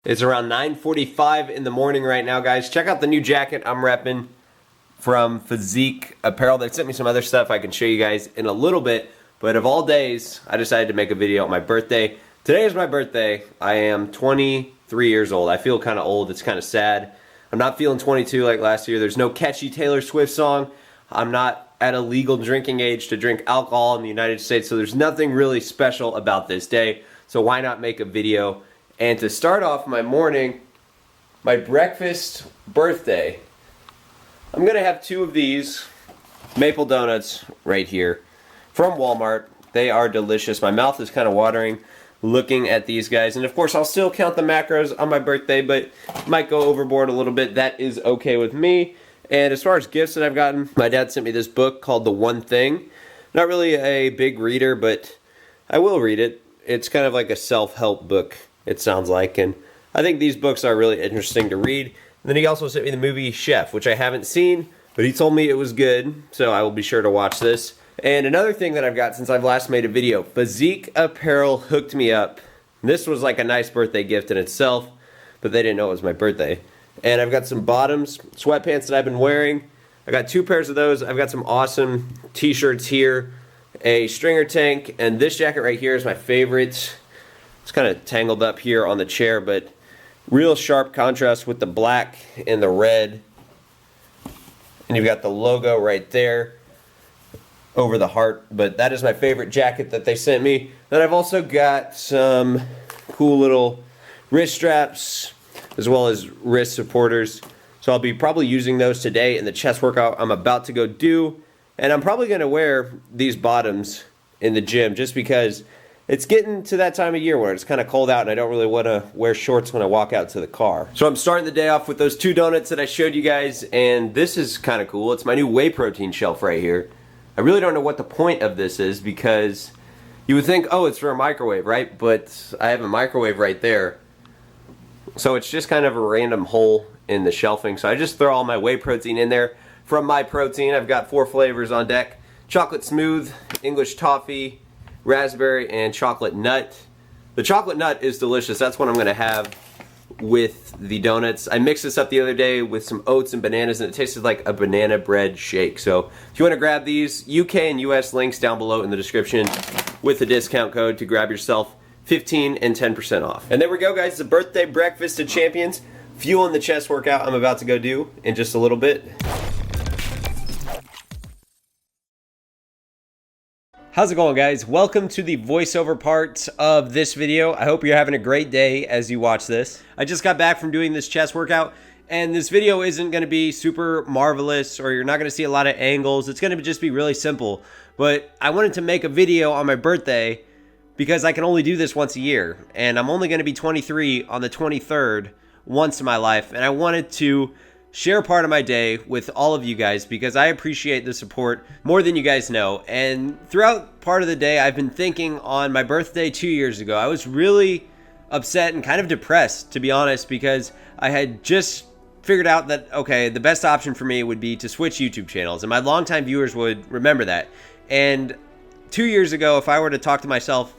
It's around 9:45 in the morning right now, guys. Check out the new jacket I'm repping from Physique Apparel. They sent me some other stuff I can show you guys in a little bit. But of all days, I decided to make a video on my birthday. Today is my birthday. I am 23 years old. I feel kind of old. It's kind of sad. I'm not feeling 22 like last year. There's no catchy Taylor Swift song. I'm not at a legal drinking age to drink alcohol in the United States, so there's nothing really special about this day. So why not make a video? And to start off my morning, my breakfast birthday, I'm gonna have two of these maple donuts right here from Walmart. They are delicious. My mouth is kind of watering looking at these guys. And of course, I'll still count the macros on my birthday, but might go overboard a little bit. That is okay with me. And as far as gifts that I've gotten, my dad sent me this book called The One Thing. Not really a big reader, but I will read it. It's kind of like a self-help book, it sounds like. And I think these books are really interesting to read. And then he also sent me the movie Chef, which I haven't seen, but he told me it was good, so I will be sure to watch this. And another thing that I've got since I've last made a video, Physique Apparel hooked me up. This was like a nice birthday gift in itself, but they didn't know it was my birthday. And I've got some bottoms, sweatpants that I've been wearing. I got two pairs of those. I've got some awesome t-shirts here, a stringer tank, and this jacket right here is my favorite. It's kind of tangled up here on the chair, but real sharp contrast with the black and the red. And you've got the logo right there over the heart, but that is my favorite jacket that they sent me. Then I've also got some cool little wrist straps as well as wrist supporters. So I'll be probably using those today in the chest workout I'm about to go do. And I'm probably gonna wear these bottoms in the gym just because it's getting to that time of year where it's kind of cold out and I don't really wanna wear shorts when I walk out to the car. So I'm starting the day off with those two donuts that I showed you guys, and this is kind of cool. It's my new whey protein shelf right here. I really don't know what the point of this is because you would think, oh, it's for a microwave, right? But I have a microwave right there. So it's just kind of a random hole in the shelving. So I just throw all my whey protein in there. From My Protein, I've got 4 flavors on deck. Chocolate smooth, English toffee, raspberry, and chocolate nut. The chocolate nut is delicious. That's what I'm gonna have with the donuts. I mixed this up the other day with some oats and bananas, and it tasted like a banana bread shake. So if you want to grab these, UK and US links down below in the description with the discount code to grab yourself 15 and 10% off. And there we go, guys, the birthday breakfast of champions, fueling the chest workout I'm about to go do in just a little bit. How's it going, guys? Welcome to the voiceover part of this video. I hope you're having a great day as you watch this. I just got back from doing this chest workout, and this video isn't going to be super marvelous, or you're not going to see a lot of angles. It's going to just be really simple. But I wanted to make a video on my birthday because I can only do this once a year, and I'm only going to be 23 on the 23rd once in my life, and I wanted to share part of my day with all of you guys because I appreciate the support more than you guys know. And throughout part of the day, I've been thinking on my birthday 2 years ago, I was really upset and kind of depressed, to be honest, because I had just figured out that, okay, the best option for me would be to switch YouTube channels, and my longtime viewers would remember that. And 2 years ago, if I were to talk to myself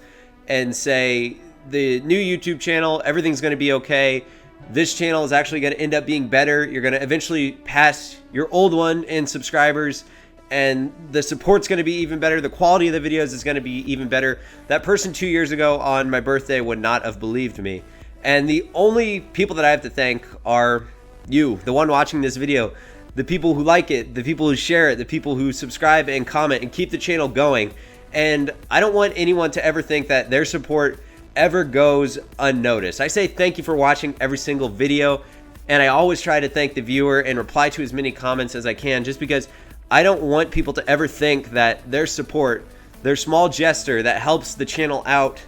and say, the new YouTube channel, everything's going to be okay, this channel is actually going to end up being better, you're going to eventually pass your old one in subscribers, and the support's going to be even better, the quality of the videos is going to be even better, that person 2 years ago on my birthday would not have believed me. And the only people that I have to thank are you, the one watching this video, the people who like it, the people who share it, the people who subscribe and comment and keep the channel going. And I don't want anyone to ever think that their support ever goes unnoticed. I say thank you for watching every single video, and I always try to thank the viewer and reply to as many comments as I can, just because I don't want people to ever think that their support, their small gesture that helps the channel out,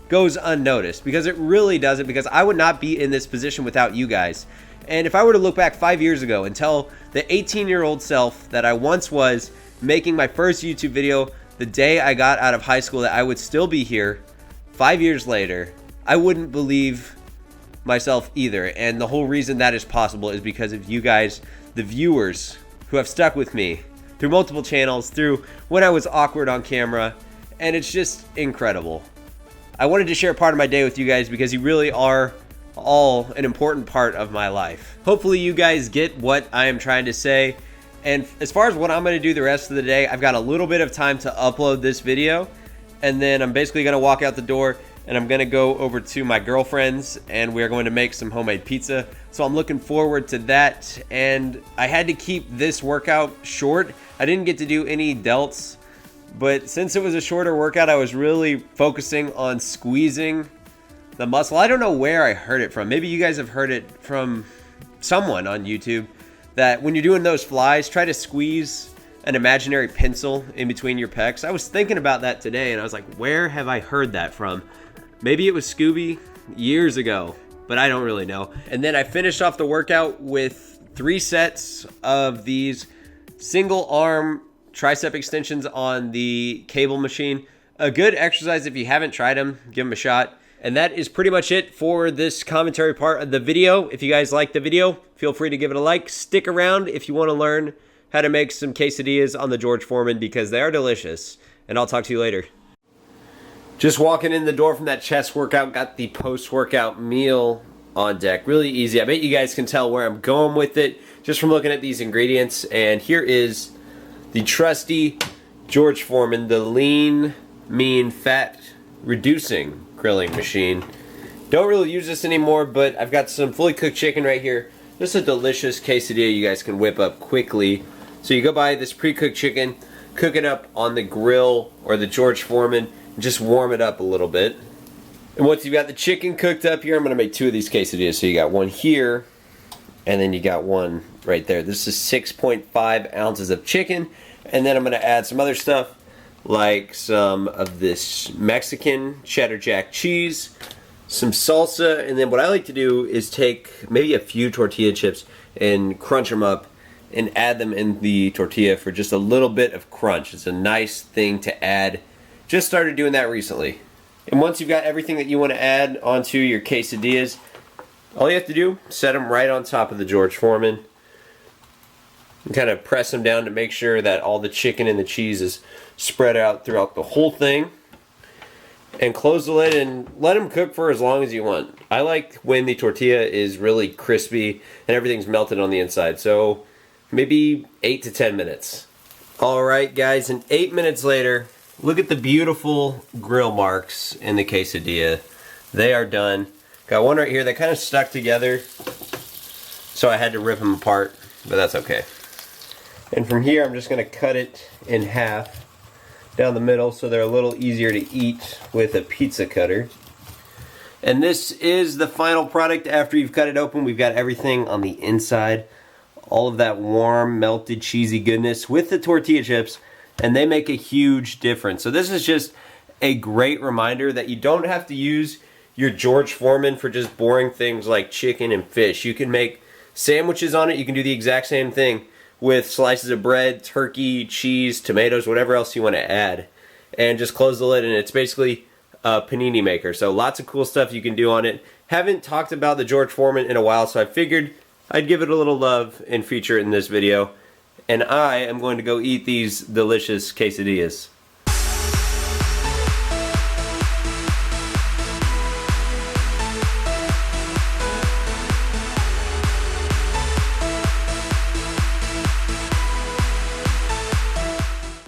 goes unnoticed, because it really doesn't, because I would not be in this position without you guys. And if I were to look back 5 years ago and tell the 18-year-old self that I once was, making my first YouTube video the day I got out of high school, that I would still be here 5 years later, I wouldn't believe myself either. And the whole reason that is possible is because of you guys, the viewers, who have stuck with me through multiple channels, through when I was awkward on camera, and it's just incredible. I wanted to share part of my day with you guys because you really are all an important part of my life. Hopefully you guys get what I am trying to say. And as far as what I'm going to do the rest of the day, I've got a little bit of time to upload this video, and then I'm basically going to walk out the door and I'm going to go over to my girlfriend's and we're going to make some homemade pizza. So I'm looking forward to that. And I had to keep this workout short. I didn't get to do any delts, but since it was a shorter workout, I was really focusing on squeezing the muscle. I don't know where I heard it from. Maybe you guys have heard it from someone on YouTube, that when you're doing those flies, try to squeeze an imaginary pencil in between your pecs. I was thinking about that today and I was like, where have I heard that from? Maybe it was Scooby years ago, but I don't really know. And then I finished off the workout with 3 sets of these single arm tricep extensions on the cable machine. A good exercise if you haven't tried them, give them a shot. And that is pretty much it for this commentary part of the video. If you guys like the video, feel free to give it a like. Stick around if you want to learn how to make some quesadillas on the George Foreman, because they are delicious. And I'll talk to you later. Just walking in the door from that chest workout, got the post-workout meal on deck. Really easy. I bet you guys can tell where I'm going with it just from looking at these ingredients. And here is the trusty George Foreman, the lean, mean, fat reducing grilling machine. Don't really use this anymore, but I've got some fully cooked chicken right here. This is a delicious quesadilla you guys can whip up quickly. So you go buy this pre-cooked chicken, cook it up on the grill or the George Foreman, and just warm it up a little bit. And once you've got the chicken cooked up here, I'm going to make 2 of these quesadillas. So you got one here, and then you got one right there. This is 6.5 ounces of chicken, and then I'm going to add some other stuff, like some of this Mexican cheddar jack cheese, some salsa, and then what I like to do is take maybe a few tortilla chips and crunch them up and add them in the tortilla for just a little bit of crunch. It's a nice thing to add. Just started doing that recently. And once you've got everything that you want to add onto your quesadillas, all you have to do, set them right on top of the George Foreman. And kind of press them down to make sure that all the chicken and the cheese is spread out throughout the whole thing. And close the lid and let them cook for as long as you want. I like when the tortilla is really crispy and everything's melted on the inside. So maybe 8 to 10 minutes. Alright guys, and 8 minutes later, look at the beautiful grill marks in the quesadilla. They are done. Got one right here that kind of stuck together, so I had to rip them apart, but that's okay. And from here, I'm just going to cut it in half down the middle so they're a little easier to eat with a pizza cutter. And this is the final product after you've cut it open. We've got everything on the inside. All of that warm, melted, cheesy goodness with the tortilla chips, and they make a huge difference. So this is just a great reminder that you don't have to use your George Foreman for just boring things like chicken and fish. You can make sandwiches on it. You can do the exact same thing with slices of bread, turkey, cheese, tomatoes, whatever else you want to add. And just close the lid and it's basically a panini maker. So lots of cool stuff you can do on it. Haven't talked about the George Foreman in a while, so I figured I'd give it a little love and feature it in this video. And I am going to go eat these delicious quesadillas.